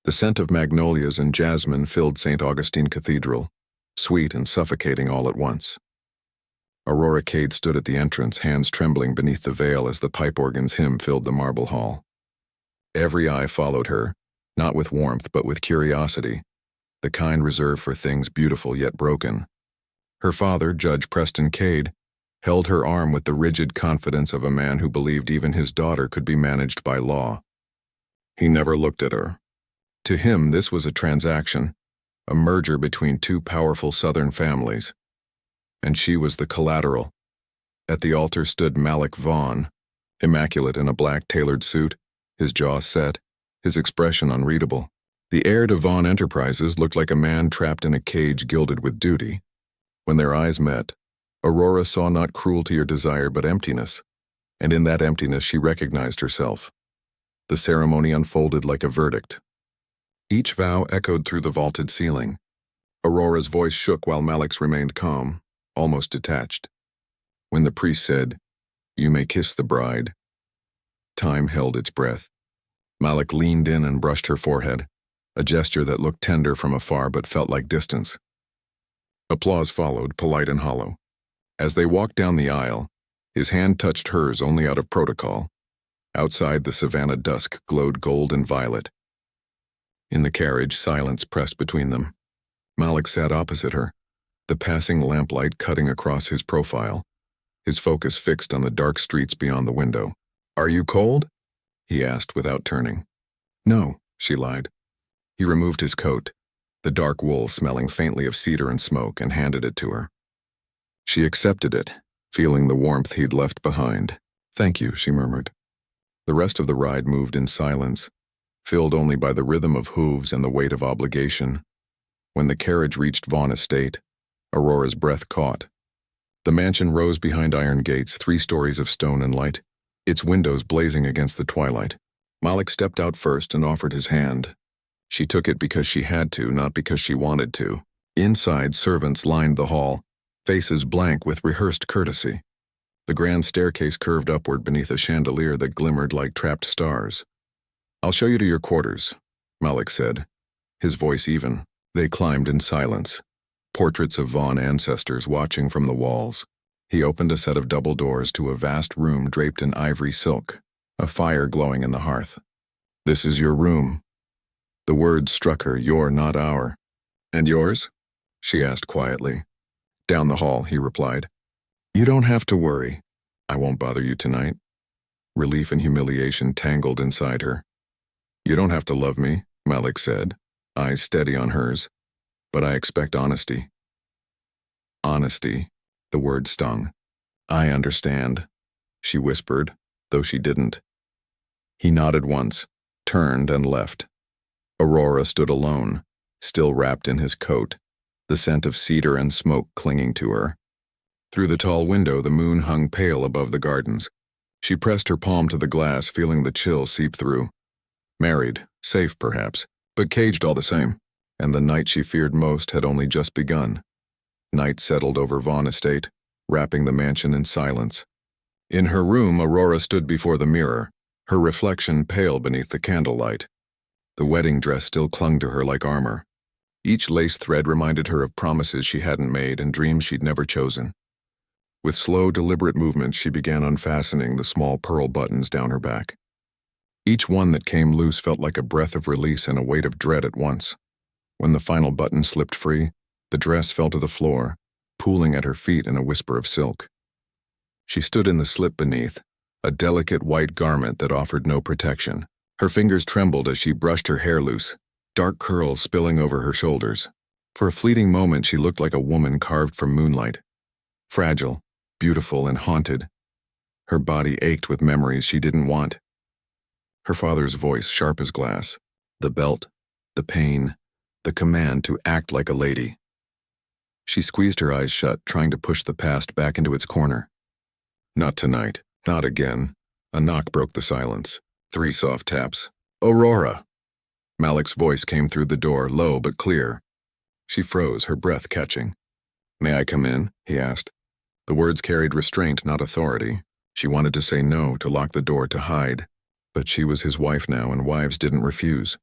The scent of magnolias and jasmine filled St. Augustine Cathedral, sweet and suffocating all at once. Aurora Cade stood at the entrance, hands trembling beneath the veil as the pipe organ's hymn filled the marble hall. Every eye followed her, not with warmth but with curiosity, the kind reserved for things beautiful yet broken. Her father, Judge Preston Cade, held her arm with the rigid confidence of a man who believed even his daughter could be managed by law. He never looked at her. To him, this was a transaction, a merger between two powerful Southern families. And she was the collateral. At the altar stood Malik Vaughn, immaculate in a black tailored suit, his jaw set, his expression unreadable. The heir to Vaughn Enterprises looked like a man trapped in a cage gilded with duty. When their eyes met, Aurora saw not cruelty or desire but emptiness, and in that emptiness she recognized herself. The ceremony unfolded like a verdict. Each vow echoed through the vaulted ceiling. Aurora's voice shook while Malik's remained calm, almost detached. When the priest said, "You may kiss the bride," time held its breath. Malik leaned in and brushed her forehead, a gesture that looked tender from afar but felt like distance. Applause followed, polite and hollow. As they walked down the aisle, his hand touched hers only out of protocol. Outside, the savannah dusk glowed gold and violet. In the carriage, silence pressed between them. Malik sat opposite her, the passing lamplight cutting across his profile, his focus fixed on the dark streets beyond the window. "Are you cold?" he asked without turning. "No," she lied. He removed his coat, the dark wool smelling faintly of cedar and smoke, and handed it to her. She accepted it, feeling the warmth he'd left behind. "Thank you," she murmured. The rest of the ride moved in silence, filled only by the rhythm of hooves and the weight of obligation. When the carriage reached Vaughn Estate, Aurora's breath caught. The mansion rose behind iron gates, 3 stories of stone and light, its windows blazing against the twilight. Malik stepped out first and offered his hand. She took it because she had to, not because she wanted to. Inside, servants lined the hall, faces blank with rehearsed courtesy. The grand staircase curved upward beneath a chandelier that glimmered like trapped stars. "I'll show you to your quarters," Malik said, his voice even. They climbed in silence, portraits of Vaughn ancestors watching from the walls. He opened a set of double doors to a vast room draped in ivory silk, a fire glowing in the hearth. "This is your room." The words struck her, "Your, not our." "And yours?" she asked quietly. "Down the hall," he replied. "You don't have to worry. I won't bother you tonight." Relief and humiliation tangled inside her. "You don't have to love me," Malik said, eyes steady on hers, "but I expect honesty." Honesty, the word stung. "I understand," she whispered, though she didn't. He nodded once, turned and left. Aurora stood alone, still wrapped in his coat, the scent of cedar and smoke clinging to her. Through the tall window, the moon hung pale above the gardens. She pressed her palm to the glass, feeling the chill seep through. Married, safe perhaps, but caged all the same, and the night she feared most had only just begun. Night settled over Vaughn Estate, wrapping the mansion in silence. In her room, Aurora stood before the mirror, her reflection pale beneath the candlelight. The wedding dress still clung to her like armor. Each lace thread reminded her of promises she hadn't made and dreams she'd never chosen. With slow, deliberate movements, she began unfastening the small pearl buttons down her back. Each one that came loose felt like a breath of release and a weight of dread at once. When the final button slipped free, the dress fell to the floor, pooling at her feet in a whisper of silk. She stood in the slip beneath, a delicate white garment that offered no protection. Her fingers trembled as she brushed her hair loose, dark curls spilling over her shoulders. For a fleeting moment, she looked like a woman carved from moonlight. Fragile, beautiful, and haunted. Her body ached with memories she didn't want. Her father's voice, sharp as glass. The belt, the pain, the command to act like a lady. She squeezed her eyes shut, trying to push the past back into its corner. "Not tonight, not again." A knock broke the silence. 3 soft taps. "Aurora!" Malik's voice came through the door, low but clear. She froze, her breath catching. "May I come in?" he asked. The words carried restraint, not authority. She wanted to say no, to lock the door, to hide. But she was his wife now, and wives didn't refuse.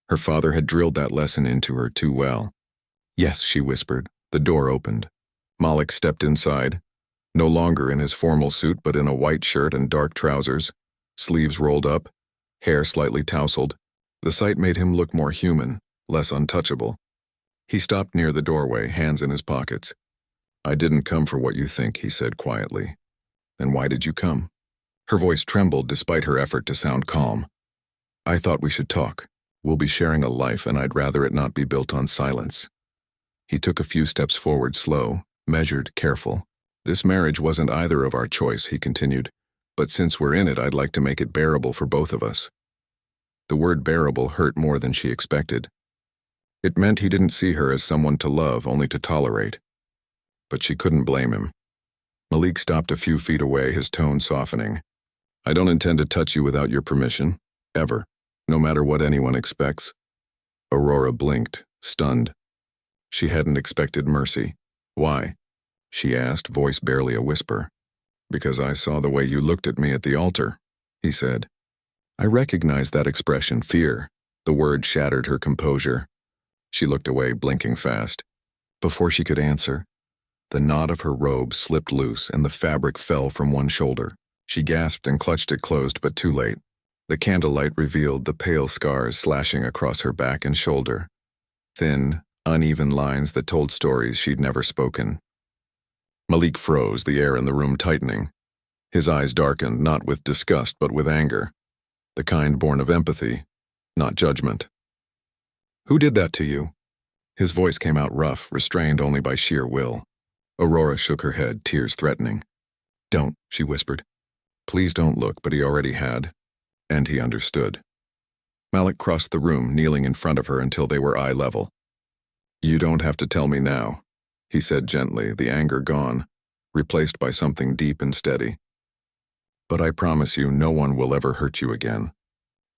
Her father had drilled that lesson into her too well. Yes, she whispered. The door opened. Malik stepped inside, no longer in his formal suit but in a white shirt and dark trousers, sleeves rolled up, hair slightly tousled. The sight made him look more human, less untouchable. He stopped near the doorway, hands in his pockets. "I didn't come for what you think," he said quietly. "Then why did you come?" Her voice trembled despite her effort to sound calm. "I thought we should talk. We'll be sharing a life, and I'd rather it not be built on silence." He took a few steps forward, slow, measured, careful. "This marriage wasn't either of our choice," he continued, "but since we're in it, I'd like to make it bearable for both of us." The word bearable hurt more than she expected. It meant he didn't see her as someone to love, only to tolerate. But she couldn't blame him. Malik stopped a few feet away, his tone softening. "I don't intend to touch you without your permission, ever, no matter what anyone expects." Aurora blinked, stunned. She hadn't expected mercy. "Why?" she asked, voice barely a whisper. "Because I saw the way you looked at me at the altar," he said. I recognized that expression, fear. The word shattered her composure. She looked away, blinking fast. Before she could answer, the knot of her robe slipped loose and the fabric fell from one shoulder. She gasped and clutched it closed, but too late. The candlelight revealed the pale scars slashing across her back and shoulder. Thin, uneven lines that told stories she'd never spoken. Malik froze, the air in the room tightening. His eyes darkened, not with disgust but with anger. The kind born of empathy, not judgment. "Who did that to you?" His voice came out rough, restrained only by sheer will. Aurora shook her head, tears threatening. "Don't," she whispered. "Please don't look," but he already had. And he understood. Malik crossed the room, kneeling in front of her until they were eye level. "You don't have to tell me now," he said gently, the anger gone, replaced by something deep and steady. "But I promise you no one will ever hurt you again.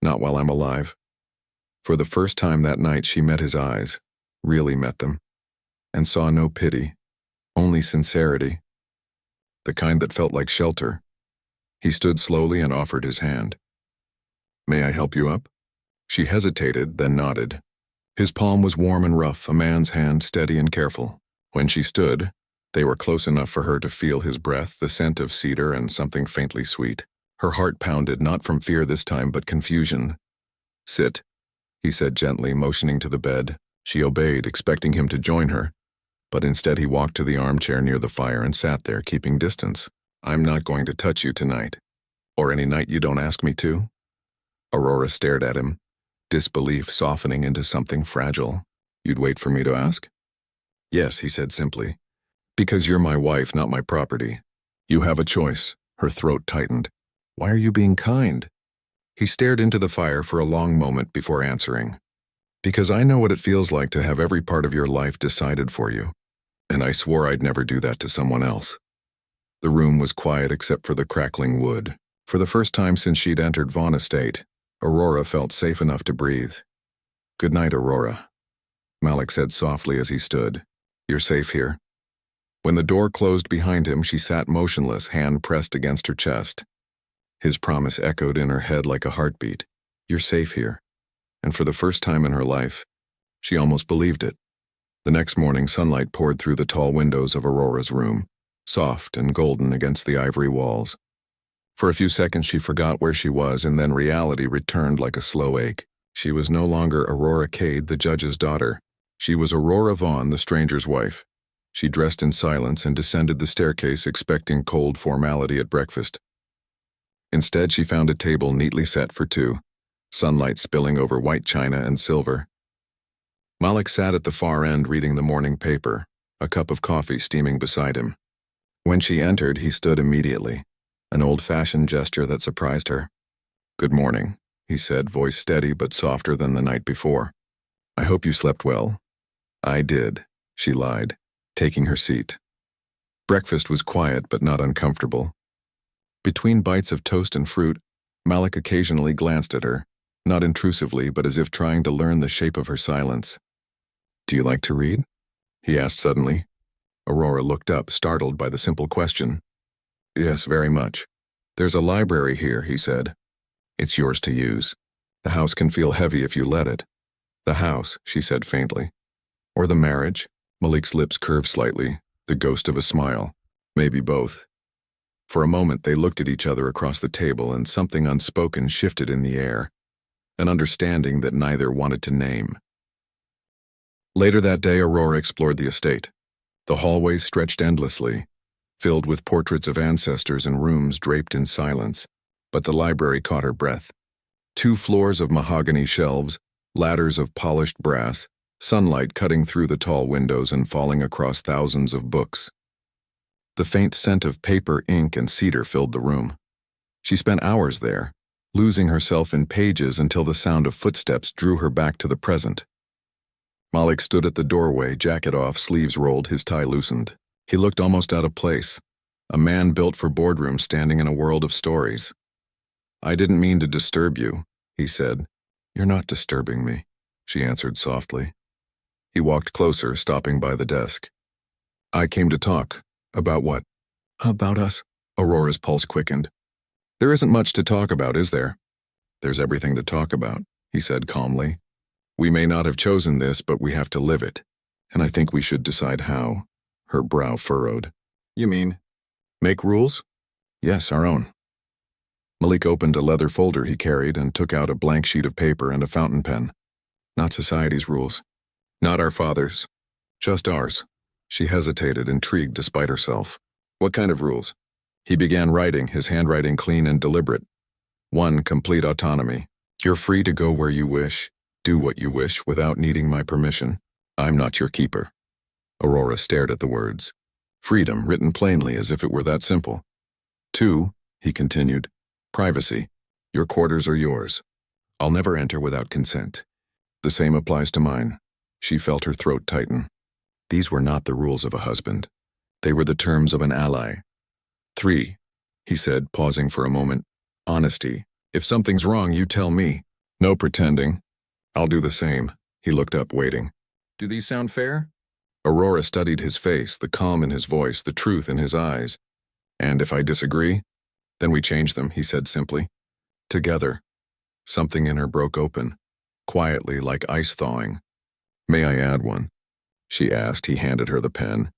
Not while I'm alive." For the first time that night she met his eyes, really met them, and saw no pity, only sincerity. The kind that felt like shelter. He stood slowly and offered his hand. "May I help you up?" She hesitated, then nodded. His palm was warm and rough, a man's hand steady and careful. When she stood, they were close enough for her to feel his breath, the scent of cedar and something faintly sweet. Her heart pounded, not from fear this time, but confusion. "Sit," he said gently, motioning to the bed. She obeyed, expecting him to join her, but instead he walked to the armchair near the fire and sat there, keeping distance. "I'm not going to touch you tonight. Or any night you don't ask me to." Aurora stared at him, disbelief softening into something fragile. "You'd wait for me to ask?" "Yes," he said simply. "Because you're my wife, not my property. You have a choice." Her throat tightened. "Why are you being kind?" He stared into the fire for a long moment before answering. "Because I know what it feels like to have every part of your life decided for you. And I swore I'd never do that to someone else." The room was quiet except for the crackling wood. For the first time since she'd entered Vaughn Estate, Aurora felt safe enough to breathe. "Good night, Aurora," Malik said softly as he stood. "You're safe here." When the door closed behind him, she sat motionless, hand pressed against her chest. His promise echoed in her head like a heartbeat. "You're safe here." And for the first time in her life, she almost believed it. The next morning, sunlight poured through the tall windows of Aurora's room, soft and golden against the ivory walls. For a few seconds she forgot where she was, and then reality returned like a slow ache. She was no longer Aurora Cade, the judge's daughter. She was Aurora Vaughn, the stranger's wife. She dressed in silence and descended the staircase, expecting cold formality at breakfast. Instead, she found a table neatly set for two, sunlight spilling over white china and silver. Malik sat at the far end reading the morning paper, a cup of coffee steaming beside him. When she entered, he stood immediately, an old-fashioned gesture that surprised her. "Good morning," he said, voice steady but softer than the night before. "I hope you slept well." "I did," she lied, taking her seat. Breakfast was quiet but not uncomfortable. Between bites of toast and fruit, Malik occasionally glanced at her, not intrusively but as if trying to learn the shape of her silence. "Do you like to read?" he asked suddenly. Aurora looked up, startled by the simple question. "Yes, very much." "There's a library here," he said. "It's yours to use. The house can feel heavy if you let it." The house, she said faintly. Or the marriage? Malik's lips curved slightly, the ghost of a smile. Maybe both. For a moment they looked at each other across the table and something unspoken shifted in the air, an understanding that neither wanted to name. Later that day, Aurora explored the estate. The hallways stretched endlessly, filled with portraits of ancestors and rooms draped in silence, but the library caught her breath. 2 floors of mahogany shelves, ladders of polished brass, sunlight cutting through the tall windows and falling across thousands of books. The faint scent of paper, ink, and cedar filled the room. She spent hours there, losing herself in pages until the sound of footsteps drew her back to the present. Malik stood at the doorway, jacket off, sleeves rolled, his tie loosened. He looked almost out of place, a man built for boardrooms standing in a world of stories. "I didn't mean to disturb you," he said. "You're not disturbing me," she answered softly. He walked closer, stopping by the desk. "I came to talk. About what?" "About us." Aurora's pulse quickened. "There isn't much to talk about, is there?" "There's everything to talk about," he said calmly. "We may not have chosen this, but we have to live it. And I think we should decide how." Her brow furrowed. "You mean, make rules?" "Yes, our own." Malik opened a leather folder he carried and took out a blank sheet of paper and a fountain pen. "Not society's rules. Not our father's. Just ours." She hesitated, intrigued despite herself. "What kind of rules?" He began writing, his handwriting clean and deliberate. 1, complete autonomy. "You're free to go where you wish, do what you wish without needing my permission. I'm not your keeper." Aurora stared at the words. Freedom, written plainly as if it were that simple. 2, he continued, privacy. "Your quarters are yours. I'll never enter without consent. The same applies to mine." She felt her throat tighten. These were not the rules of a husband. They were the terms of an ally. 3, he said, pausing for a moment. "Honesty. If something's wrong, you tell me. No pretending. I'll do the same." He looked up, waiting. "Do these sound fair?" Aurora studied his face, the calm in his voice, the truth in his eyes. "And if I disagree? Then we change them," he said simply. "Together." Something in her broke open, quietly, like ice thawing. "May I add one?" she asked. He handed her the pen.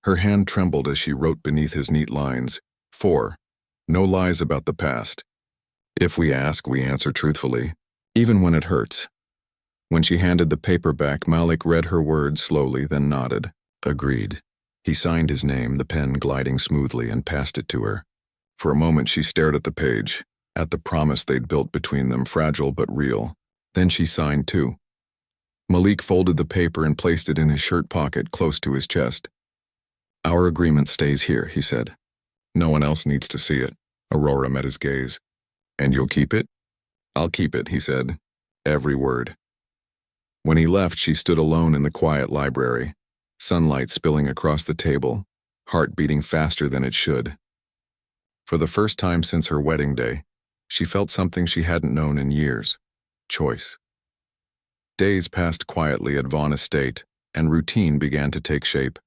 Her hand trembled as she wrote beneath his neat lines. 4, no lies about the past. If we ask, we answer truthfully, even when it hurts. When she handed the paper back, Malik read her words slowly, then nodded. "Agreed." He signed his name, the pen gliding smoothly, and passed it to her. For a moment she stared at the page, at the promise they'd built between them, fragile but real. Then she signed too. Malik folded the paper and placed it in his shirt pocket close to his chest. "Our agreement stays here," he said. "No one else needs to see it." Aurora met his gaze. "And you'll keep it?" "I'll keep it," he said. "Every word." When he left, she stood alone in the quiet library, sunlight spilling across the table, heart beating faster than it should. For the first time since her wedding day, she felt something she hadn't known in years: choice. Days passed quietly at Vaughn Estate, and routine began to take shape.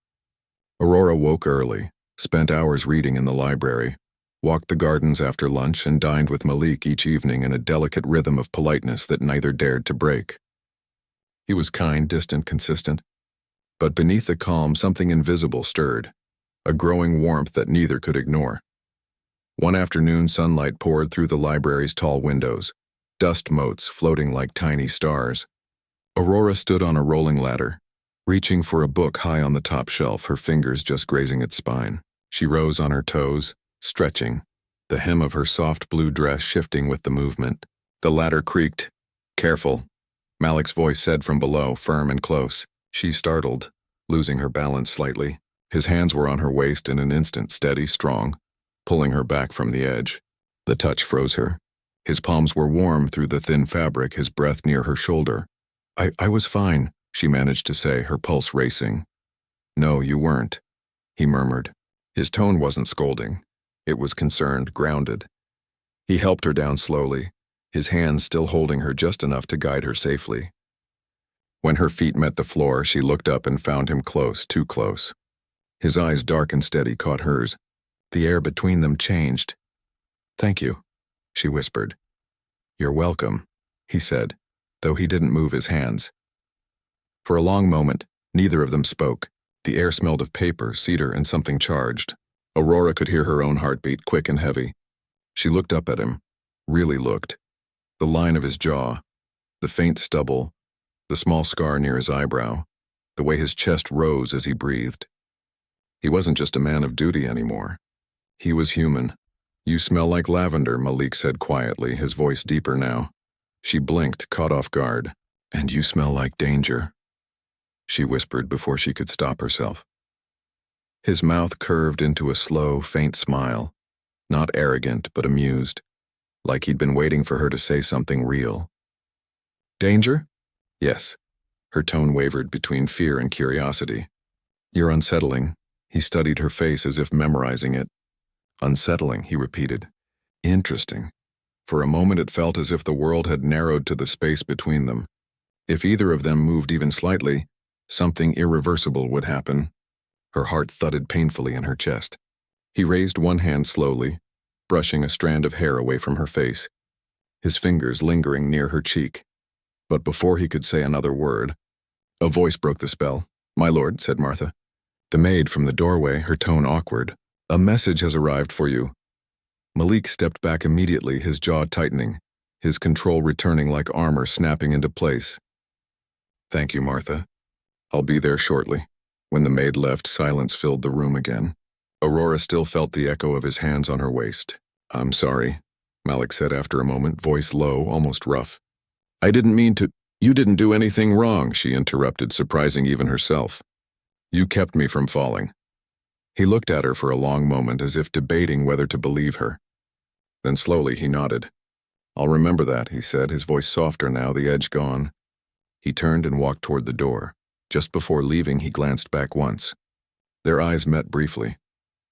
Aurora woke early, spent hours reading in the library, walked the gardens after lunch, and dined with Malik each evening in a delicate rhythm of politeness that neither dared to break. He was kind, distant, consistent. But beneath the calm, something invisible stirred, a growing warmth that neither could ignore. One afternoon, sunlight poured through the library's tall windows, dust motes floating like tiny stars. Aurora stood on a rolling ladder, reaching for a book high on the top shelf, her fingers just grazing its spine. She rose on her toes, stretching, the hem of her soft blue dress shifting with the movement. The ladder creaked. "Careful," Malik's voice said from below, firm and close. She startled, losing her balance slightly. His hands were on her waist in an instant, steady, strong, pulling her back from the edge. The touch froze her. His palms were warm through the thin fabric, his breath near her shoulder. I was fine," she managed to say, her pulse racing. "No, you weren't," he murmured. His tone wasn't scolding. It was concerned, grounded. He helped her down slowly, his hands still holding her just enough to guide her safely. When her feet met the floor, she looked up and found him close, too close. His eyes, dark and steady, caught hers. The air between them changed. "Thank you," she whispered. "You're welcome," he said, though he didn't move his hands. For a long moment, neither of them spoke. The air smelled of paper, cedar, and something charged. Aurora could hear her own heartbeat, quick and heavy. She looked up at him, really looked. The line of his jaw, the faint stubble, the small scar near his eyebrow, the way his chest rose as he breathed. He wasn't just a man of duty anymore. He was human. "You smell like lavender," Malik said quietly, his voice deeper now. She blinked, caught off guard. "And you smell like danger," she whispered before she could stop herself. His mouth curved into a slow, faint smile, not arrogant but amused, like he'd been waiting for her to say something real. "Danger?" "Yes." Her tone wavered between fear and curiosity. "You're unsettling." He studied her face as if memorizing it. "Unsettling," he repeated. "Interesting." For a moment it felt as if the world had narrowed to the space between them. If either of them moved even slightly, something irreversible would happen. Her heart thudded painfully in her chest. He raised one hand slowly, brushing a strand of hair away from her face, his fingers lingering near her cheek. But before he could say another word, a voice broke the spell. "My lord," said Martha. The maid from the doorway, her tone awkward. "A message has arrived for you." Malik stepped back immediately, his jaw tightening, his control returning like armor snapping into place. "Thank you, Martha. I'll be there shortly." When the maid left, silence filled the room again. Aurora still felt the echo of his hands on her waist. "I'm sorry," Malik said after a moment, voice low, almost rough. "I didn't mean to—" "You didn't do anything wrong," she interrupted, surprising even herself. "You kept me from falling." He looked at her for a long moment, as if debating whether to believe her. Then slowly he nodded. "I'll remember that," he said, his voice softer now, the edge gone. He turned and walked toward the door. Just before leaving, he glanced back once. Their eyes met briefly,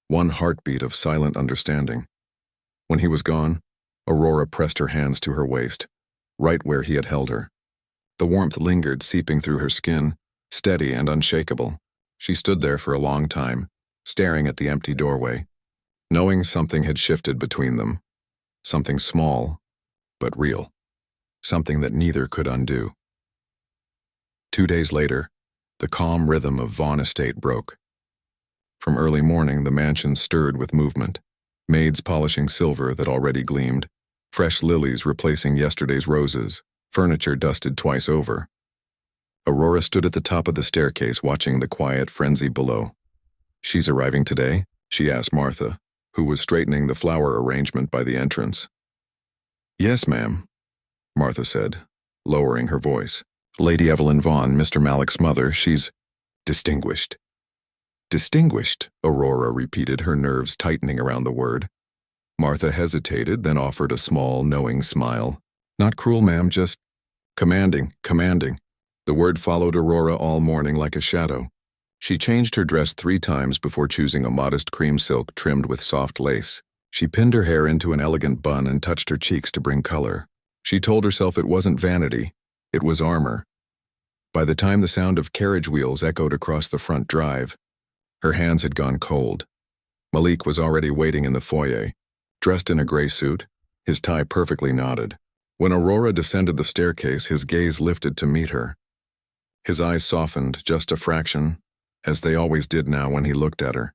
one heartbeat of silent understanding. When he was gone, Aurora pressed her hands to her waist, right where he had held her. The warmth lingered, seeping through her skin, steady and unshakable. She stood there for a long time, staring at the empty doorway, knowing something had shifted between them. Something small, but real. Something that neither could undo. 2 days later, the calm rhythm of Vaughn Estate broke. From early morning, the mansion stirred with movement. Maids polishing silver that already gleamed, fresh lilies replacing yesterday's roses, furniture dusted twice over. Aurora stood at the top of the staircase watching the quiet frenzy below. "She's arriving today?" she asked Martha, who was straightening the flower arrangement by the entrance. "Yes, ma'am," Martha said, lowering her voice. "Lady Evelyn Vaughn, Mr. Malik's mother, she's distinguished." "Distinguished," Aurora repeated, her nerves tightening around the word. Martha hesitated, then offered a small, knowing smile. "Not cruel, ma'am, just commanding, commanding." The word followed Aurora all morning like a shadow. She changed her dress 3 times before choosing a modest cream silk trimmed with soft lace. She pinned her hair into an elegant bun and touched her cheeks to bring color. She told herself it wasn't vanity, it was armor. By the time the sound of carriage wheels echoed across the front drive, her hands had gone cold. Malik was already waiting in the foyer, dressed in a gray suit, his tie perfectly knotted. When Aurora descended the staircase, his gaze lifted to meet her. His eyes softened just a fraction, as they always did now when he looked at her.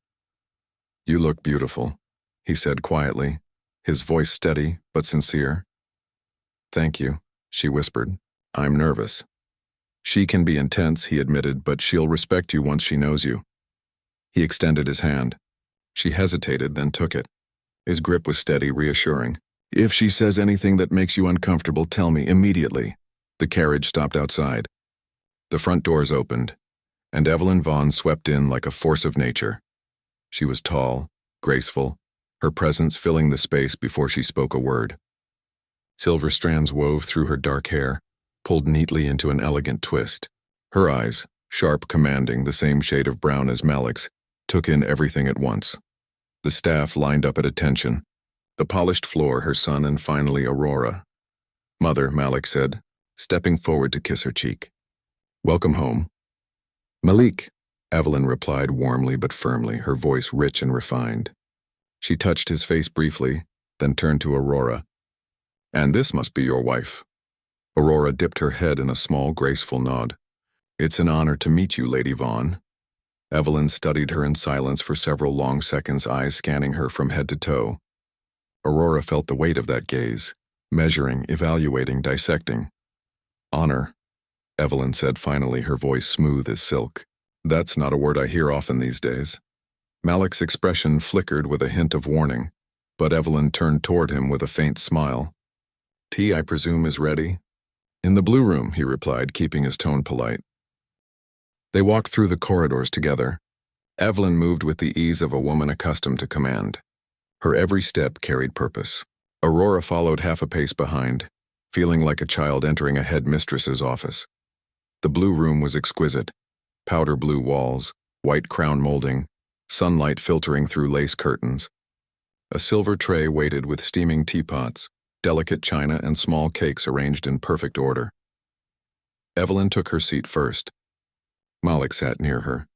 "You look beautiful," he said quietly, his voice steady but sincere. "Thank you," she whispered. "I'm nervous." "She can be intense," he admitted, "but she'll respect you once she knows you." He extended his hand. She hesitated, then took it. His grip was steady, reassuring. "If she says anything that makes you uncomfortable, tell me immediately." The carriage stopped outside. The front doors opened, and Evelyn Vaughn swept in like a force of nature. She was tall, graceful, her presence filling the space before she spoke a word. Silver strands wove through her dark hair, pulled neatly into an elegant twist. Her eyes, sharp, commanding, the same shade of brown as Malik's, took in everything at once. The staff lined up at attention. The polished floor, her son, and finally Aurora. "Mother," Malik said, stepping forward to kiss her cheek. "Welcome home." "Malik," Evelyn replied warmly but firmly, her voice rich and refined. She touched his face briefly, then turned to Aurora. "And this must be your wife." Aurora dipped her head in a small, graceful nod. It's an honor to meet you, Lady Vaughn. Evelyn studied her in silence for several long seconds, eyes scanning her from head to toe. Aurora felt the weight of that gaze, measuring, evaluating, dissecting. Honor, Evelyn said finally, her voice smooth as silk. That's not a word I hear often these days. Malik's expression flickered with a hint of warning, but Evelyn turned toward him with a faint smile. Tea, I presume, is ready? In the blue room, he replied, keeping his tone polite. They walked through the corridors together. Evelyn moved with the ease of a woman accustomed to command. Her every step carried purpose. Aurora followed half a pace behind, feeling like a child entering a headmistress's office. The blue room was exquisite. Powder blue walls, white crown molding, sunlight filtering through lace curtains. A silver tray waited with steaming teapots, delicate china, and small cakes arranged in perfect order. Evelyn took her seat first. Malik sat near her.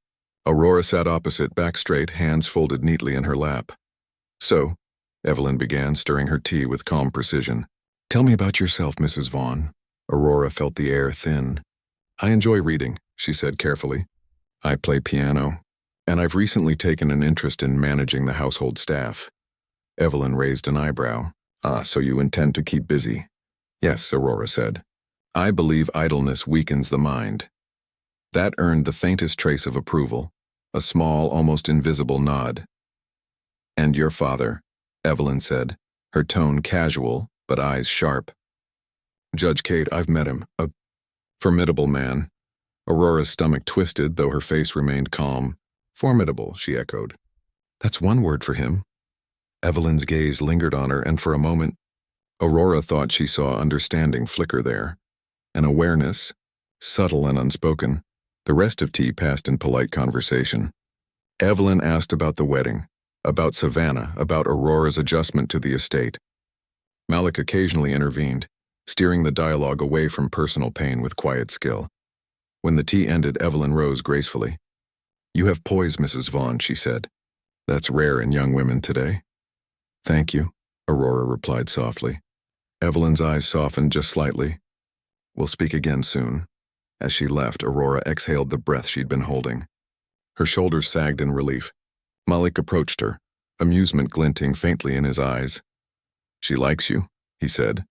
Aurora sat opposite, back straight, hands folded neatly in her lap. So, Evelyn began, stirring her tea with calm precision. Tell me about yourself, Mrs. Vaughn. Aurora felt the air thin. I enjoy reading, she said carefully. I play piano, and I've recently taken an interest in managing the household staff. Evelyn raised an eyebrow. Ah, so you intend to keep busy? Yes, Aurora said. I believe idleness weakens the mind. That earned the faintest trace of approval, a small, almost invisible nod. And your father, Evelyn said, her tone casual, but eyes sharp. Judge Kate, I've met him, a formidable man. Aurora's stomach twisted, though her face remained calm. Formidable, she echoed. That's one word for him. Evelyn's gaze lingered on her, and for a moment, Aurora thought she saw understanding flicker there. An awareness, subtle and unspoken. The rest of tea passed in polite conversation. Evelyn asked about the wedding, about Savannah, about Aurora's adjustment to the estate. Malik occasionally intervened, steering the dialogue away from personal pain with quiet skill. When the tea ended, Evelyn rose gracefully. You have poise, Mrs. Vaughn, she said. That's rare in young women today. Thank you, Aurora replied softly. Evelyn's eyes softened just slightly. We'll speak again soon. As she left, Aurora exhaled the breath she'd been holding. Her shoulders sagged in relief. Malik approached her, amusement glinting faintly in his eyes. She likes you, he said.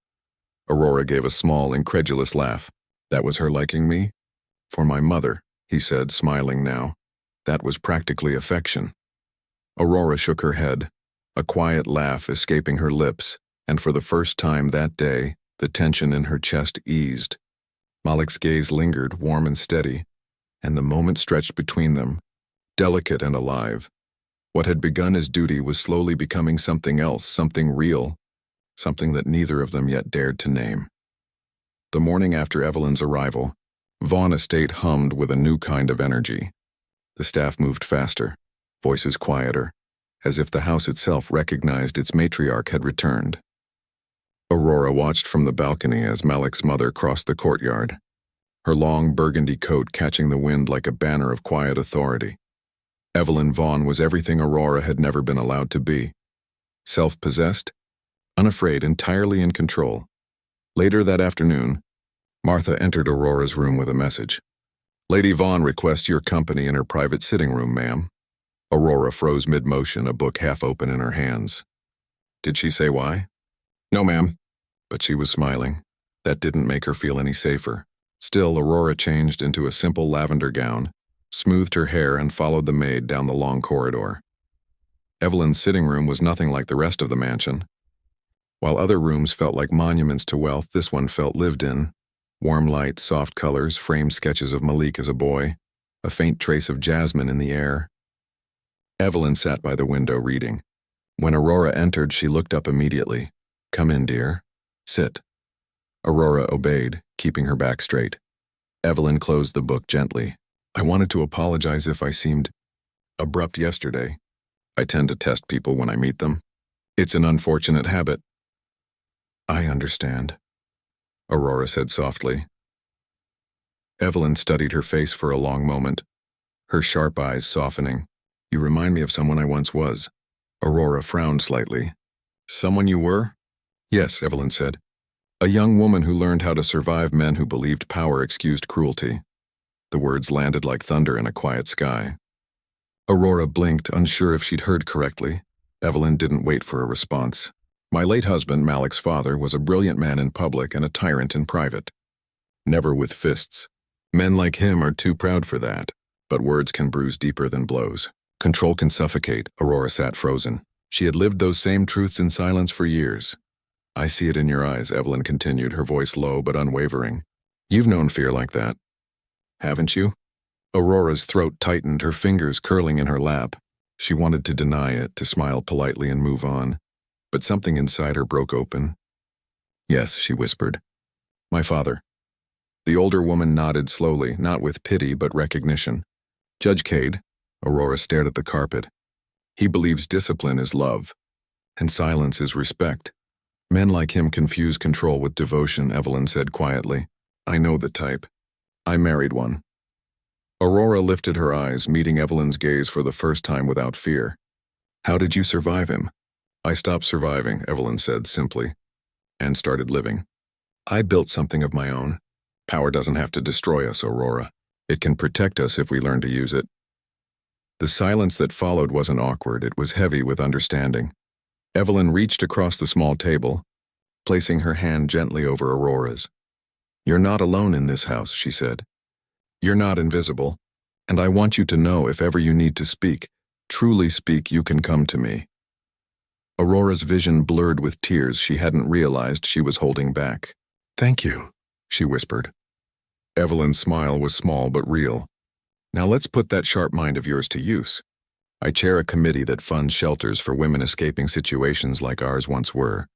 Aurora gave a small, incredulous laugh. That was her liking me? For my mother, he said, smiling now. That was practically affection. Aurora shook her head, a quiet laugh escaping her lips, and for the first time that day, the tension in her chest eased. Malik's gaze lingered, warm and steady, and the moment stretched between them, delicate and alive. What had begun as duty was slowly becoming something else, something real, something that neither of them yet dared to name. The morning after Evelyn's arrival, Vaughn Estate hummed with a new kind of energy. The staff moved faster, voices quieter, as if the house itself recognized its matriarch had returned. Aurora watched from the balcony as Malik's mother crossed the courtyard, her long burgundy coat catching the wind like a banner of quiet authority. Evelyn Vaughn was everything Aurora had never been allowed to be. Self-possessed, unafraid, entirely in control. Later that afternoon, Martha entered Aurora's room with a message. Lady Vaughn requests your company in her private sitting room, ma'am. Aurora froze mid-motion, a book half open in her hands. Did she say why? No, ma'am. But she was smiling. That didn't make her feel any safer. Still, Aurora changed into a simple lavender gown, smoothed her hair, and followed the maid down the long corridor. Evelyn's sitting room was nothing like the rest of the mansion. While other rooms felt like monuments to wealth, this one felt lived in. Warm light, soft colors, framed sketches of Malik as a boy, a faint trace of jasmine in the air. Evelyn sat by the window reading. When Aurora entered, she looked up immediately. Come in, dear. Sit. Aurora obeyed, keeping her back straight. Evelyn closed the book gently. I wanted to apologize if I seemed abrupt yesterday. I tend to test people when I meet them. It's an unfortunate habit. I understand, Aurora said softly. Evelyn studied her face for a long moment, her sharp eyes softening. You remind me of someone I once was. Aurora frowned slightly. Someone you were? Yes, Evelyn said. A young woman who learned how to survive men who believed power excused cruelty. The words landed like thunder in a quiet sky. Aurora blinked, unsure if she'd heard correctly. Evelyn didn't wait for a response. My late husband, Malik's father, was a brilliant man in public and a tyrant in private. Never with fists. Men like him are too proud for that, but words can bruise deeper than blows. Control can suffocate. Aurora sat frozen. She had lived those same truths in silence for years. I see it in your eyes, Evelyn continued, her voice low but unwavering. You've known fear like that, haven't you? Aurora's throat tightened, her fingers curling in her lap. She wanted to deny it, to smile politely and move on, but something inside her broke open. Yes, she whispered. My father. The older woman nodded slowly, not with pity but recognition. Judge Cade. Aurora stared at the carpet. He believes discipline is love, and silence is respect. Men like him confuse control with devotion, Evelyn said quietly. I know the type. I married one. Aurora lifted her eyes, meeting Evelyn's gaze for the first time without fear. How did you survive him? I stopped surviving, Evelyn said simply, and started living. I built something of my own. Power doesn't have to destroy us, Aurora. It can protect us if we learn to use it. The silence that followed wasn't awkward, it was heavy with understanding. Evelyn reached across the small table, placing her hand gently over Aurora's. You're not alone in this house, she said. You're not invisible, and I want you to know if ever you need to speak, truly speak, you can come to me. Aurora's vision blurred with tears she hadn't realized she was holding back. Thank you, she whispered. Evelyn's smile was small but real. Now let's put that sharp mind of yours to use. I chair a committee that funds shelters for women escaping situations like ours once were.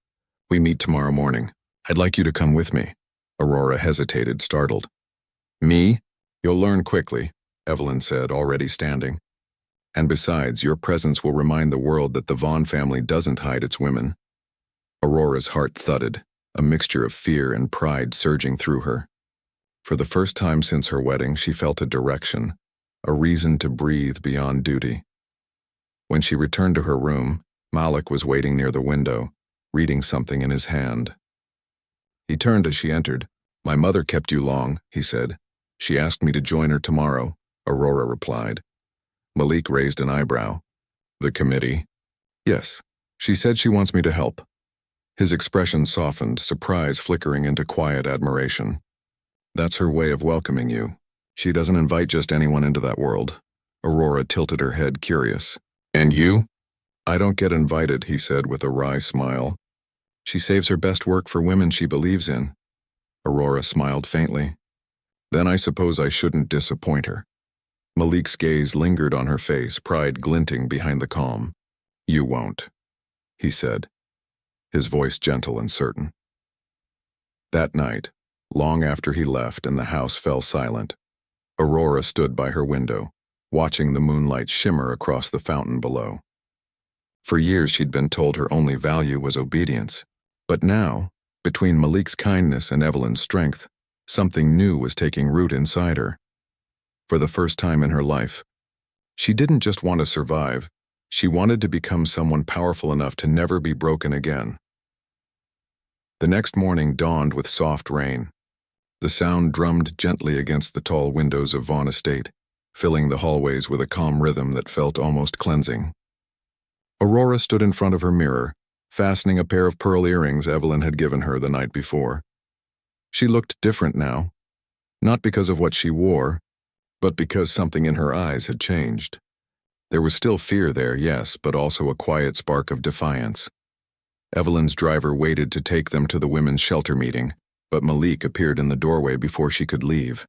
We meet tomorrow morning. I'd like you to come with me. Aurora hesitated, startled. Me? You'll learn quickly, Evelyn said, already standing. And besides, your presence will remind the world that the Vaughn family doesn't hide its women. Aurora's heart thudded, a mixture of fear and pride surging through her. For the first time since her wedding, she felt a direction, a reason to breathe beyond duty. When she returned to her room, Malik was waiting near the window, reading something in his hand. He turned as she entered. My mother kept you long, he said. She asked me to join her tomorrow, Aurora replied. Malik raised an eyebrow. The committee? Yes. She said she wants me to help. His expression softened, surprise flickering into quiet admiration. That's her way of welcoming you. She doesn't invite just anyone into that world. Aurora tilted her head, curious. And you? I don't get invited, he said with a wry smile. She saves her best work for women she believes in. Aurora smiled faintly. Then I suppose I shouldn't disappoint her. Malik's gaze lingered on her face, pride glinting behind the calm. You won't, he said, his voice gentle and certain. That night, long after he left and the house fell silent, Aurora stood by her window, watching the moonlight shimmer across the fountain below. For years she'd been told her only value was obedience, but now, between Malik's kindness and Evelyn's strength, something new was taking root inside her. For the first time in her life, she didn't just want to survive, she wanted to become someone powerful enough to never be broken again. The next morning dawned with soft rain. The sound drummed gently against the tall windows of Vaughn Estate, filling the hallways with a calm rhythm that felt almost cleansing. Aurora stood in front of her mirror, fastening a pair of pearl earrings Evelyn had given her the night before. She looked different now, not because of what she wore, but because something in her eyes had changed. There was still fear there, yes, but also a quiet spark of defiance. Evelyn's driver waited to take them to the women's shelter meeting, but Malik appeared in the doorway before she could leave.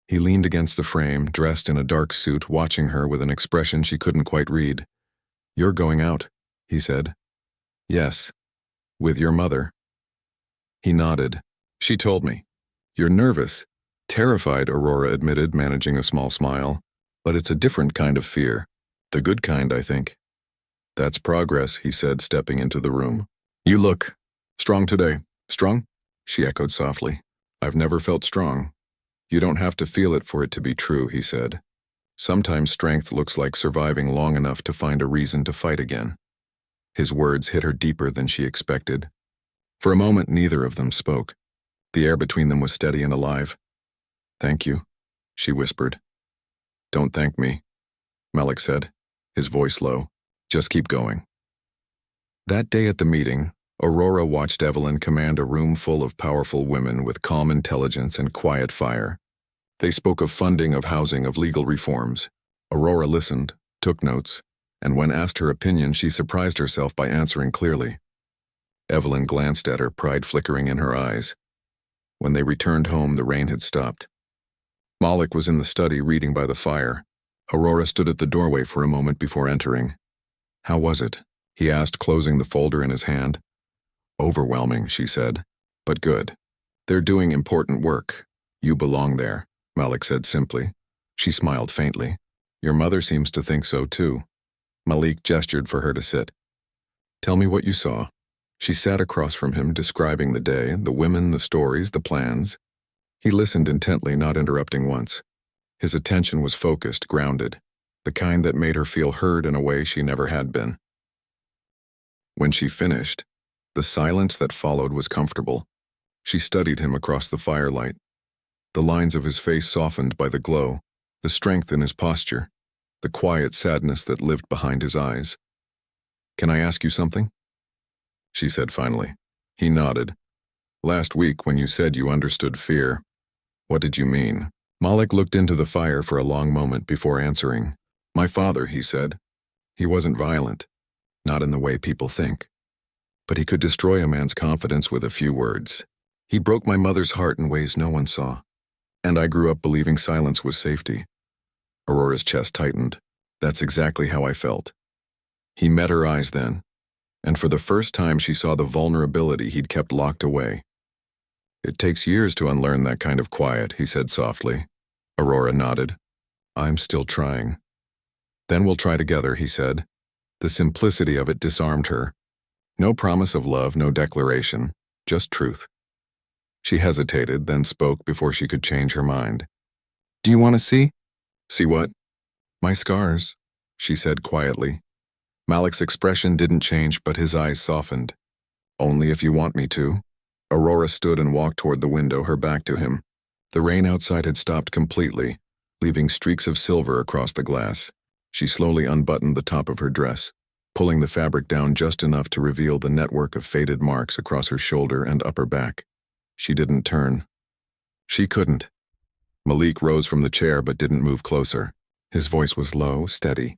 He leaned against the frame, dressed in a dark suit, watching her with an expression she couldn't quite read. You're going out, he said. Yes, with your mother. He nodded. She told me. You're nervous. Terrified, Aurora admitted, managing a small smile. But it's a different kind of fear. The good kind, I think. That's progress, he said, stepping into the room. You look strong today. Strong? She echoed softly. I've never felt strong. You don't have to feel it for it to be true, he said. Sometimes strength looks like surviving long enough to find a reason to fight again. His words hit her deeper than she expected. For a moment, neither of them spoke. The air between them was steady and alive. Thank you, she whispered. Don't thank me, Malik said, his voice low. Just keep going. That day at the meeting, Aurora watched Evelyn command a room full of powerful women with calm intelligence and quiet fire. They spoke of funding, of housing, of legal reforms. Aurora listened, took notes, and when asked her opinion, she surprised herself by answering clearly. Evelyn glanced at her, pride flickering in her eyes. When they returned home, the rain had stopped. Malik was in the study reading by the fire. Aurora stood at the doorway for a moment before entering. How was it? He asked, closing the folder in his hand. Overwhelming, she said, but good. They're doing important work. You belong there, Malik said simply. She smiled faintly. Your mother seems to think so too. Malik gestured for her to sit. Tell me what you saw. She sat across from him, describing the day, the women, the stories, the plans. He listened intently, not interrupting once. His attention was focused, grounded, the kind that made her feel heard in a way she never had been. When she finished, the silence that followed was comfortable. She studied him across the firelight. The lines of his face softened by the glow, the strength in his posture, the quiet sadness that lived behind his eyes. Can I ask you something? She said finally. He nodded. Last week, when you said you understood fear, what did you mean? Malik looked into the fire for a long moment before answering. My father, he said. He wasn't violent, not in the way people think. But he could destroy a man's confidence with a few words. He broke my mother's heart in ways no one saw. And I grew up believing silence was safety. Aurora's chest tightened. That's exactly how I felt. He met her eyes then, and for the first time she saw the vulnerability he'd kept locked away. It takes years to unlearn that kind of quiet, he said softly. Aurora nodded. I'm still trying. Then we'll try together, he said. The simplicity of it disarmed her. No promise of love, no declaration, just truth. She hesitated, then spoke before she could change her mind. Do you want to see? See what? My scars, she said quietly. Malik's expression didn't change, but his eyes softened. Only if you want me to. Aurora stood and walked toward the window, her back to him. The rain outside had stopped completely, leaving streaks of silver across the glass. She slowly unbuttoned the top of her dress, pulling the fabric down just enough to reveal the network of faded marks across her shoulder and upper back. She didn't turn. She couldn't. Malik rose from the chair but didn't move closer. His voice was low, steady.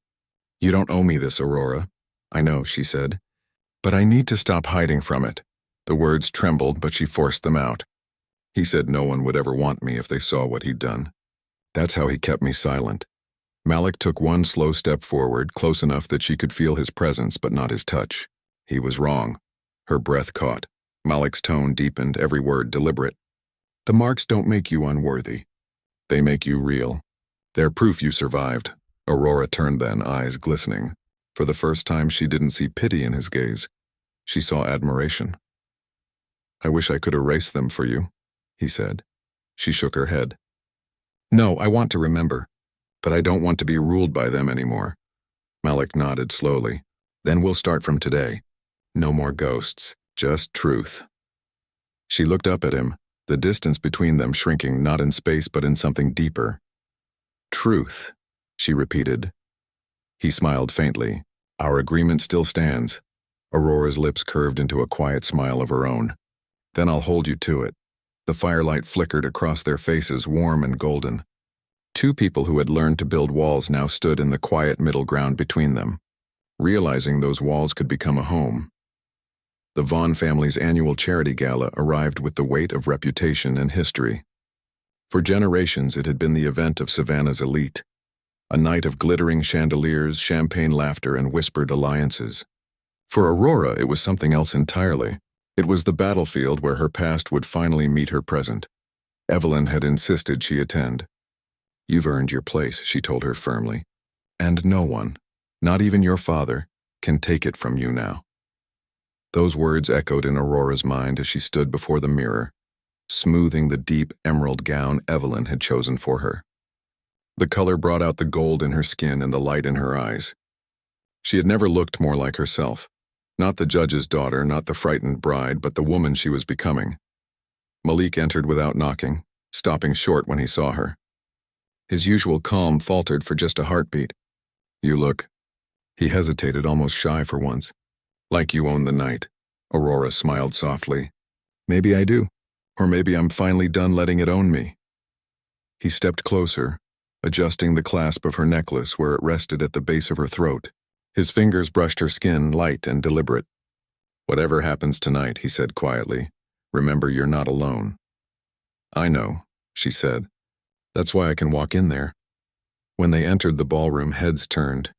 You don't owe me this, Aurora. I know, she said. But I need to stop hiding from it. The words trembled, but she forced them out. He said no one would ever want me if they saw what he'd done. That's how he kept me silent. Malik took one slow step forward, close enough that she could feel his presence but not his touch. He was wrong. Her breath caught. Malik's tone deepened, every word deliberate. The marks don't make you unworthy. They make you real. They're proof you survived. Aurora turned then, eyes glistening. For the first time, she didn't see pity in his gaze. She saw admiration. I wish I could erase them for you, he said. She shook her head. No, I want to remember, but I don't want to be ruled by them anymore. Malik nodded slowly. Then we'll start from today. No more ghosts, just truth. She looked up at him, the distance between them shrinking not in space but in something deeper. Truth, she repeated. He smiled faintly. Our agreement still stands. Aurora's lips curved into a quiet smile of her own. Then I'll hold you to it. The firelight flickered across their faces, warm and golden. Two people who had learned to build walls now stood in the quiet middle ground between them, realizing those walls could become a home. The Vaughn family's annual charity gala arrived with the weight of reputation and history. For generations, it had been the event of Savannah's elite, a night of glittering chandeliers, champagne laughter, and whispered alliances. For Aurora, it was something else entirely. It was the battlefield where her past would finally meet her present. Evelyn had insisted she attend. You've earned your place, she told her firmly. And no one, not even your father, can take it from you now. Those words echoed in Aurora's mind as she stood before the mirror, smoothing the deep emerald gown Evelyn had chosen for her. The color brought out the gold in her skin and the light in her eyes. She had never looked more like herself. Not the judge's daughter, not the frightened bride, but the woman she was becoming. Malik entered without knocking, stopping short when he saw her. His usual calm faltered for just a heartbeat. You look. He hesitated, almost shy for once. Like you own the night. Aurora smiled softly. Maybe I do. Or maybe I'm finally done letting it own me. He stepped closer, adjusting the clasp of her necklace where it rested at the base of her throat. His fingers brushed her skin, light and deliberate. Whatever happens tonight, he said quietly, remember you're not alone. I know, she said. That's why I can walk in there. When they entered the ballroom, heads turned.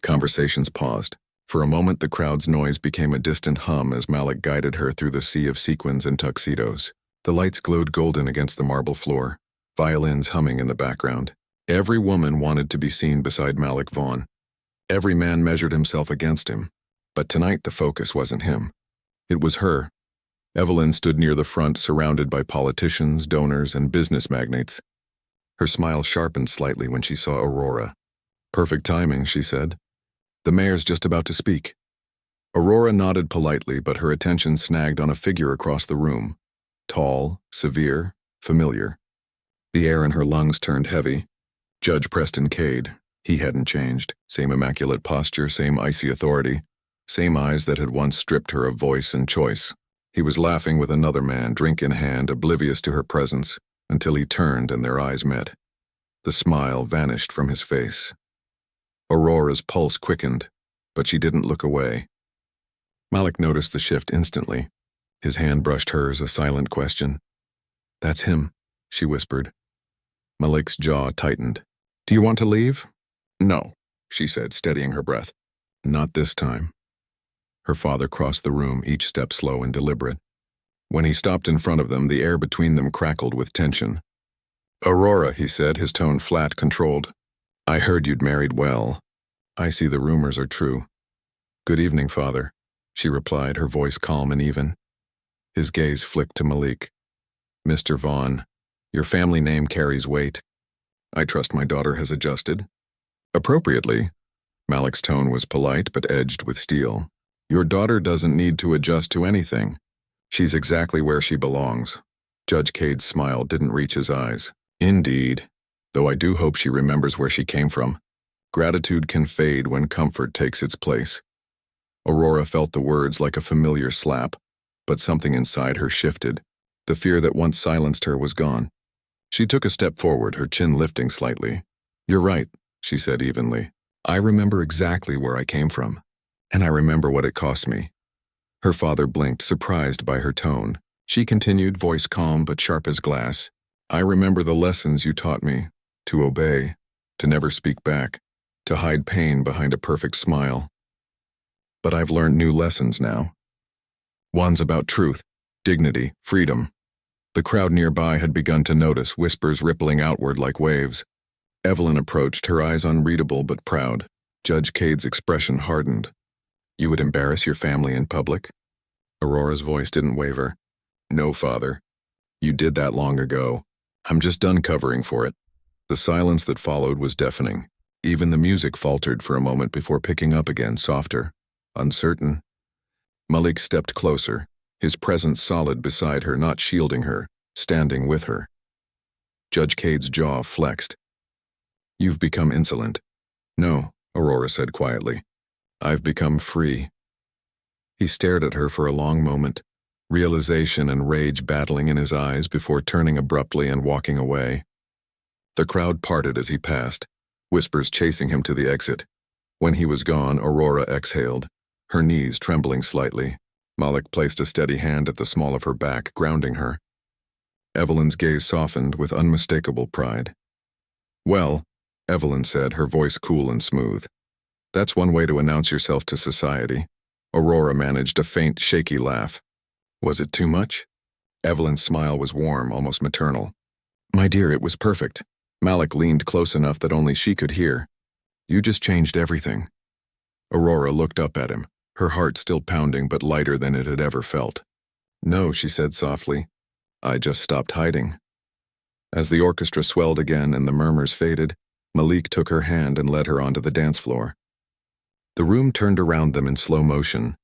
Conversations paused. For a moment, the crowd's noise became a distant hum as Malik guided her through the sea of sequins and tuxedos. The lights glowed golden against the marble floor, violins humming in the background. Every woman wanted to be seen beside Malik Vaughn. Every man measured himself against him. But tonight the focus wasn't him. It was her. Evelyn stood near the front, surrounded by politicians, donors, and business magnates. Her smile sharpened slightly when she saw Aurora. Perfect timing, she said. The mayor's just about to speak. Aurora nodded politely, but her attention snagged on a figure across the room. Tall, severe, familiar. The air in her lungs turned heavy. Judge Preston Cade. He hadn't changed. Same immaculate posture, same icy authority. Same eyes that had once stripped her of voice and choice. He was laughing with another man, drink in hand, oblivious to her presence, until he turned and their eyes met. The smile vanished from his face. Aurora's pulse quickened, but she didn't look away. Malik noticed the shift instantly. His hand brushed hers, a silent question. That's him, she whispered. Malik's jaw tightened. Do you want to leave? No, she said, steadying her breath. Not this time. Her father crossed the room, each step slow and deliberate. When he stopped in front of them, the air between them crackled with tension. Aurora, he said, his tone flat, controlled. I heard you'd married well. I see the rumors are true. Good evening, father, she replied, her voice calm and even. His gaze flicked to Malik. Mr. Vaughn, your family name carries weight. I trust my daughter has adjusted. Appropriately. Malik's tone was polite but edged with steel. Your daughter doesn't need to adjust to anything. She's exactly where she belongs. Judge Cade's smile didn't reach his eyes. Indeed, though I do hope she remembers where she came from. Gratitude can fade when comfort takes its place. Aurora felt the words like a familiar slap, but something inside her shifted. The fear that once silenced her was gone. She took a step forward, her chin lifting slightly. You're right, she said evenly. I remember exactly where I came from, and I remember what it cost me. Her father blinked, surprised by her tone. She continued, voice calm but sharp as glass. I remember the lessons you taught me. To obey, to never speak back, to hide pain behind a perfect smile. But I've learned new lessons now. One's about truth, dignity, freedom. The crowd nearby had begun to notice, whispers rippling outward like waves. Evelyn approached, her eyes unreadable but proud. Judge Cade's expression hardened. You would embarrass your family in public? Aurora's voice didn't waver. No, father. You did that long ago. I'm just done covering for it. The silence that followed was deafening. Even the music faltered for a moment before picking up again, softer, uncertain. Malik stepped closer, his presence solid beside her, not shielding her, standing with her. Judge Cade's jaw flexed. You've become insolent. No, Aurora said quietly. I've become free. He stared at her for a long moment, realization and rage battling in his eyes before turning abruptly and walking away. The crowd parted as he passed, whispers chasing him to the exit. When he was gone, Aurora exhaled, her knees trembling slightly. Malik placed a steady hand at the small of her back, grounding her. Evelyn's gaze softened with unmistakable pride. Well, Evelyn said, her voice cool and smooth. That's one way to announce yourself to society. Aurora managed a faint, shaky laugh. Was it too much? Evelyn's smile was warm, almost maternal. My dear, it was perfect. Malik leaned close enough that only she could hear. You just changed everything. Aurora looked up at him, her heart still pounding but lighter than it had ever felt. No, she said softly. I just stopped hiding. As the orchestra swelled again and the murmurs faded, Malik took her hand and led her onto the dance floor. The room turned around them in slow motion.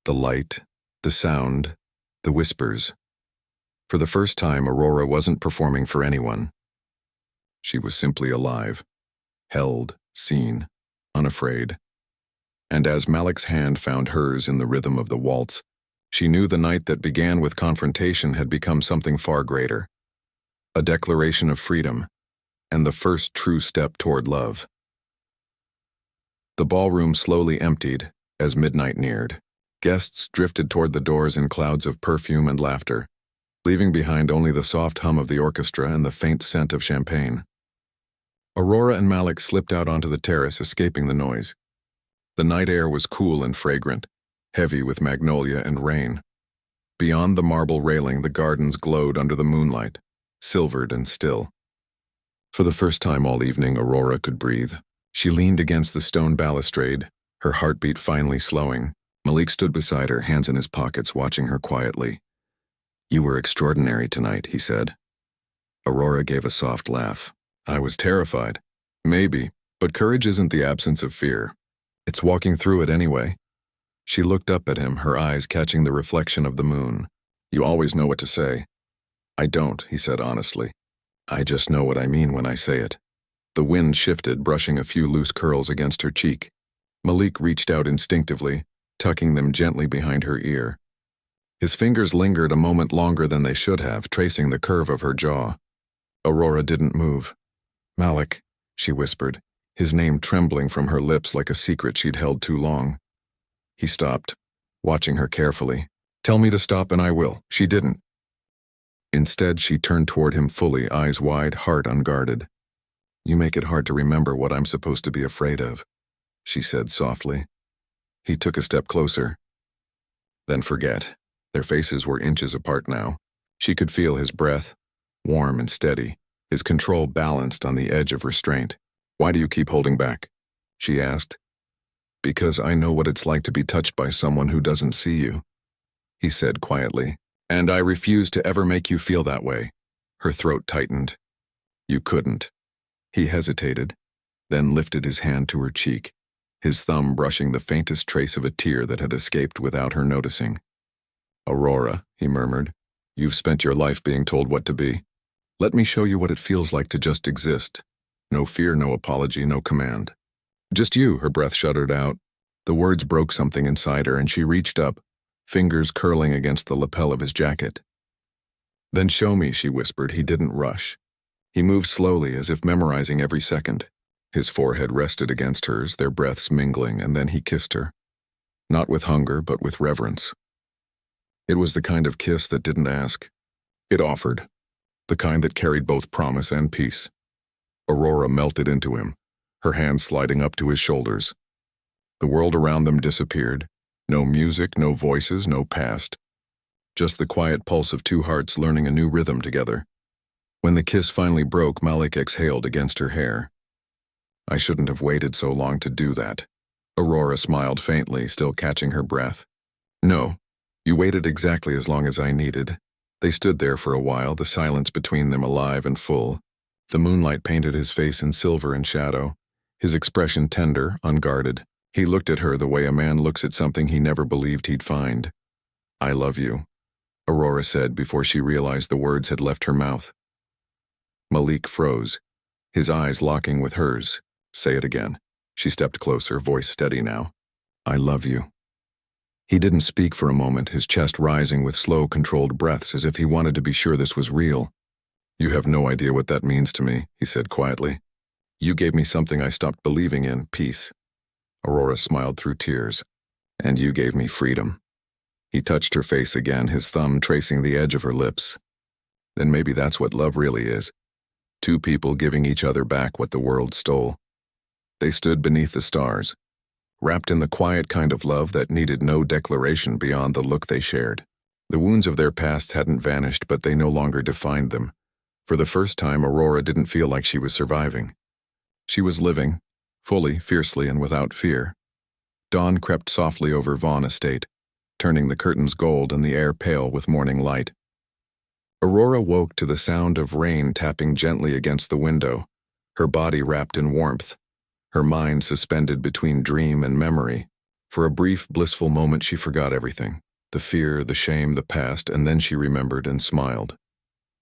The light, the sound, the whispers. For the first time, Aurora wasn't performing for anyone. She was simply alive, held, seen, unafraid. And as Malik's hand found hers in the rhythm of the waltz, she knew the night that began with confrontation had become something far greater. A declaration of freedom, and the first true step toward love. The ballroom slowly emptied as midnight neared. Guests drifted toward the doors in clouds of perfume and laughter, leaving behind only the soft hum of the orchestra and the faint scent of champagne. Aurora and Malik slipped out onto the terrace, escaping the noise. The night air was cool and fragrant, heavy with magnolia and rain. Beyond the marble railing, the gardens glowed under the moonlight, silvered and still. For the first time all evening, Aurora could breathe. She leaned against the stone balustrade, her heartbeat finally slowing. Malik stood beside her, hands in his pockets, watching her quietly. "You were extraordinary tonight," he said. Aurora gave a soft laugh. "I was terrified. Maybe, but courage isn't the absence of fear. It's walking through it anyway." She looked up at him, her eyes catching the reflection of the moon. "You always know what to say." "I don't," he said honestly. "I just know what I mean when I say it." The wind shifted, brushing a few loose curls against her cheek. Malik reached out instinctively, tucking them gently behind her ear. His fingers lingered a moment longer than they should have, tracing the curve of her jaw. Aurora didn't move. "Malik," she whispered, his name trembling from her lips like a secret she'd held too long. He stopped, watching her carefully. "Tell me to stop and I will." She didn't. Instead, she turned toward him fully, eyes wide, heart unguarded. "You make it hard to remember what I'm supposed to be afraid of," she said softly. He took a step closer. "Then forget." Their faces were inches apart now. She could feel his breath, warm and steady, his control balanced on the edge of restraint. "Why do you keep holding back?" she asked. "Because I know what it's like to be touched by someone who doesn't see you," he said quietly. "And I refuse to ever make you feel that way." Her throat tightened. "You couldn't." He hesitated, then lifted his hand to her cheek, his thumb brushing the faintest trace of a tear that had escaped without her noticing. "Aurora," he murmured, "you've spent your life being told what to be. Let me show you what it feels like to just exist. No fear, no apology, no command. Just you," her breath shuddered out. The words broke something inside her, and she reached up, fingers curling against the lapel of his jacket. "Then show me," she whispered. He didn't rush. He moved slowly, as if memorizing every second. His forehead rested against hers, their breaths mingling, and then he kissed her. Not with hunger, but with reverence. It was the kind of kiss that didn't ask. It offered. The kind that carried both promise and peace. Aurora melted into him, her hands sliding up to his shoulders. The world around them disappeared. No music, no voices, no past. Just the quiet pulse of two hearts learning a new rhythm together. When the kiss finally broke, Malik exhaled against her hair. "I shouldn't have waited so long to do that." Aurora smiled faintly, still catching her breath. "No, you waited exactly as long as I needed." They stood there for a while, the silence between them alive and full. The moonlight painted his face in silver and shadow, his expression tender, unguarded. He looked at her the way a man looks at something he never believed he'd find. "I love you," Aurora said before she realized the words had left her mouth. Malik froze, his eyes locking with hers. "Say it again." She stepped closer, voice steady now. "I love you." He didn't speak for a moment, his chest rising with slow, controlled breaths as if he wanted to be sure this was real. "You have no idea what that means to me," he said quietly. "You gave me something I stopped believing in, peace." Aurora smiled through tears. "And you gave me freedom." He touched her face again, his thumb tracing the edge of her lips. "Then maybe that's what love really is. Two people giving each other back what the world stole." They stood beneath the stars, wrapped in the quiet kind of love that needed no declaration beyond the look they shared. The wounds of their pasts hadn't vanished, but they no longer defined them. For the first time, Aurora didn't feel like she was surviving. She was living, fully, fiercely, and without fear. Dawn crept softly over Vaughn Estate, turning the curtains gold and the air pale with morning light. Aurora woke to the sound of rain tapping gently against the window, her body wrapped in warmth, her mind suspended between dream and memory. For a brief, blissful moment she forgot everything, the fear, the shame, the past, and then she remembered and smiled.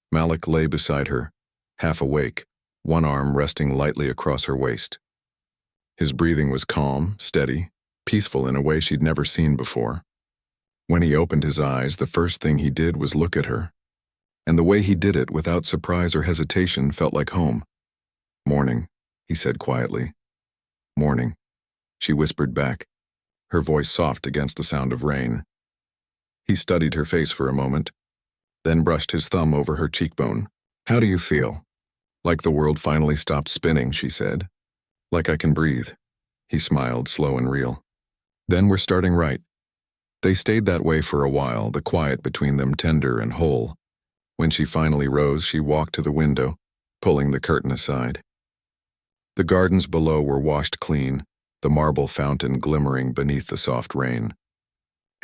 Malik lay beside her, half awake, one arm resting lightly across her waist. His breathing was calm, steady, peaceful in a way she'd never seen before. When he opened his eyes, the first thing he did was look at her. And the way he did it, without surprise or hesitation, felt like home. "Morning," he said quietly. "Morning," she whispered back, her voice soft against the sound of rain. He studied her face for a moment, then brushed his thumb over her cheekbone. "How do you feel?" "Like the world finally stopped spinning," she said. "Like I can breathe." He smiled, slow and real. "Then we're starting right." They stayed that way for a while, the quiet between them tender and whole. When she finally rose, she walked to the window, pulling the curtain aside. The gardens below were washed clean, the marble fountain glimmering beneath the soft rain.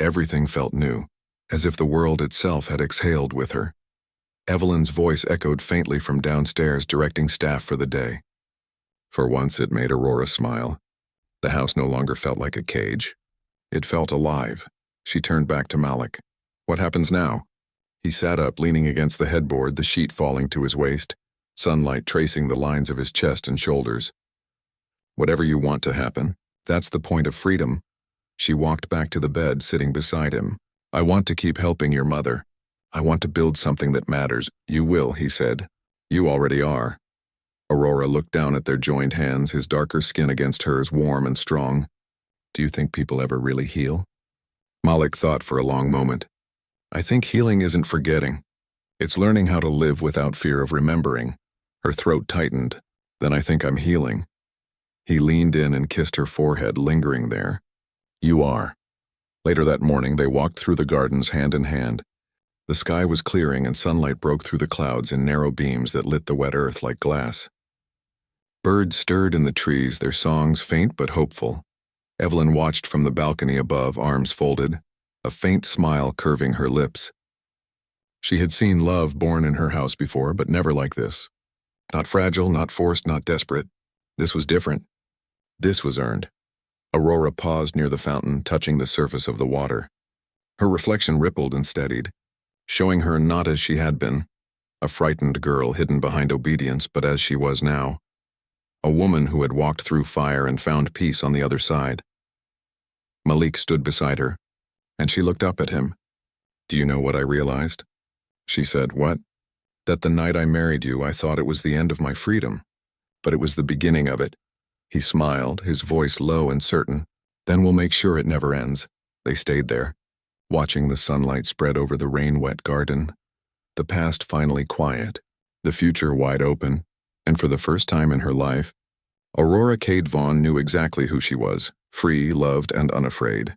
Everything felt new, as if the world itself had exhaled with her. Evelyn's voice echoed faintly from downstairs, directing staff for the day. For once, it made Aurora smile. The house no longer felt like a cage. It felt alive. She turned back to Malik. "What happens now?" He sat up, leaning against the headboard, the sheet falling to his waist, sunlight tracing the lines of his chest and shoulders. "Whatever you want to happen. That's the point of freedom." She walked back to the bed, sitting beside him. "I want to keep helping your mother. I want to build something that matters." "You will," he said. "You already are." Aurora looked down at their joined hands, his darker skin against hers, warm and strong. "Do you think people ever really heal?" Malik thought for a long moment. "I think healing isn't forgetting. It's learning how to live without fear of remembering." Her throat tightened. "Then I think I'm healing." He leaned in and kissed her forehead, lingering there. "You are." Later that morning, they walked through the gardens hand in hand. The sky was clearing and sunlight broke through the clouds in narrow beams that lit the wet earth like glass. Birds stirred in the trees, their songs faint but hopeful. Evelyn watched from the balcony above, arms folded, a faint smile curving her lips. She had seen love born in her house before, but never like this. Not fragile, not forced, not desperate. This was different. This was earned. Aurora paused near the fountain, touching the surface of the water. Her reflection rippled and steadied, showing her not as she had been, a frightened girl hidden behind obedience, but as she was now, a woman who had walked through fire and found peace on the other side. Malik stood beside her, and she looked up at him. "Do you know what I realized?" She said, "What?" "That the night I married you, I thought it was the end of my freedom, but it was the beginning of it." He smiled, his voice low and certain. "Then we'll make sure it never ends." They stayed there, watching the sunlight spread over the rain-wet garden, the past finally quiet, the future wide open, and for the first time in her life, Aurora Cade Vaughn knew exactly who she was, free, loved, and unafraid.